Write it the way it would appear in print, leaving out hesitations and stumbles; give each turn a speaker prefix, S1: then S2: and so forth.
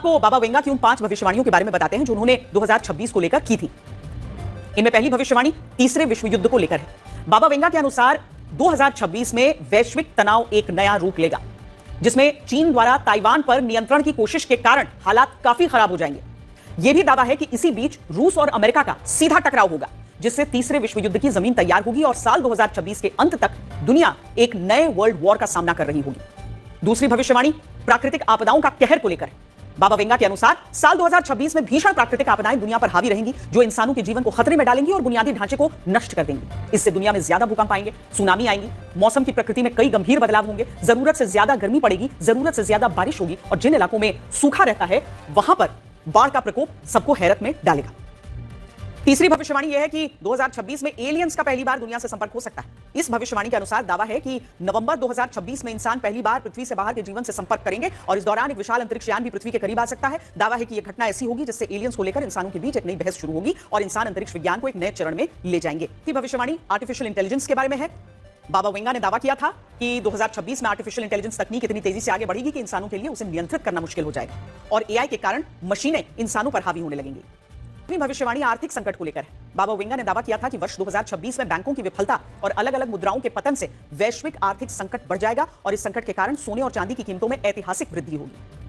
S1: आपको बाबा वेंगा की उन 5 भविष्यवाणियों के बारे में बताते हैं जो उन्होंने 2026 को लेकर की थी। इनमें पहली भविष्यवाणी तीसरे विश्व युद्ध को लेकर है। बाबा वेंगा के अनुसार 2026 में वैश्विक तनाव एक नया रूप लेगा, जिसमें चीन द्वारा ताइवान पर नियंत्रण की कोशिश के कारण हालात काफी खराब हो जाएंगे। यह भी दावा है कि इसी बीच रूस और अमेरिका का सीधा टकराव होगा, जिससे तीसरे विश्व युद्ध की जमीन तैयार होगी और साल 2026 के अंत तक दुनिया एक नए वर्ल्ड वॉर का सामना कर रही होगी। दूसरी भविष्यवाणी प्राकृतिक आपदाओं का कहर को लेकर है। बाबा वेंगा के अनुसार साल 2026 में भीषण प्राकृतिक आपदाएं दुनिया पर हावी रहेंगी, जो इंसानों के जीवन को खतरे में डालेंगी और बुनियादी ढांचे को नष्ट कर देंगी। इससे दुनिया में ज्यादा भूकंप आएंगे, सुनामी आएंगी, मौसम की प्रकृति में कई गंभीर बदलाव होंगे, जरूरत से ज्यादा गर्मी पड़ेगी, जरूरत से ज्यादा बारिश होगी और जिन इलाकों में सूखा रहता है वहां पर बाढ़ का प्रकोप सबको हैरत में डालेगा। तीसरी भविष्यवाणी यह है कि 2026 में एलियंस का पहली बार दुनिया से संपर्क हो सकता है। इस भविष्यवाणी के अनुसार दावा है कि नवंबर 2026 में इंसान पहली बार पृथ्वी से बाहर के जीवन से संपर्क करेंगे और इस दौरान एक विशाल अंतरिक्ष यान भी पृथ्वी के करीब आ सकता है। दावा है कि यह घटना ऐसी होगी जिससे एलियंस को लेकर इंसानों के बीच एक नई बहस शुरू होगी और इंसान अंतरिक्ष विज्ञान को एक नए चरण में ले जाएंगे। ये भविष्यवाणी आर्टिफिशियल इंटेलिजेंस के बारे में है। बाबा वेंगा ने दावा किया था कि 2026 में आर्टिफिशियल इंटेलिजेंस तकनीक इतनी तेजी से आगे बढ़ेगी कि इंसानों के लिए उसे नियंत्रित करना मुश्किल हो जाएगा और एआई के कारण मशीनें इंसानों पर हावी होने लगेंगी। अपनी भविष्यवाणी आर्थिक संकट को लेकर है। बाबा वेंगा ने दावा किया था कि वर्ष 2026 में बैंकों की विफलता और अलग अलग मुद्राओं के पतन से वैश्विक आर्थिक संकट बढ़ जाएगा और इस संकट के कारण सोने और चांदी की कीमतों में ऐतिहासिक वृद्धि होगी।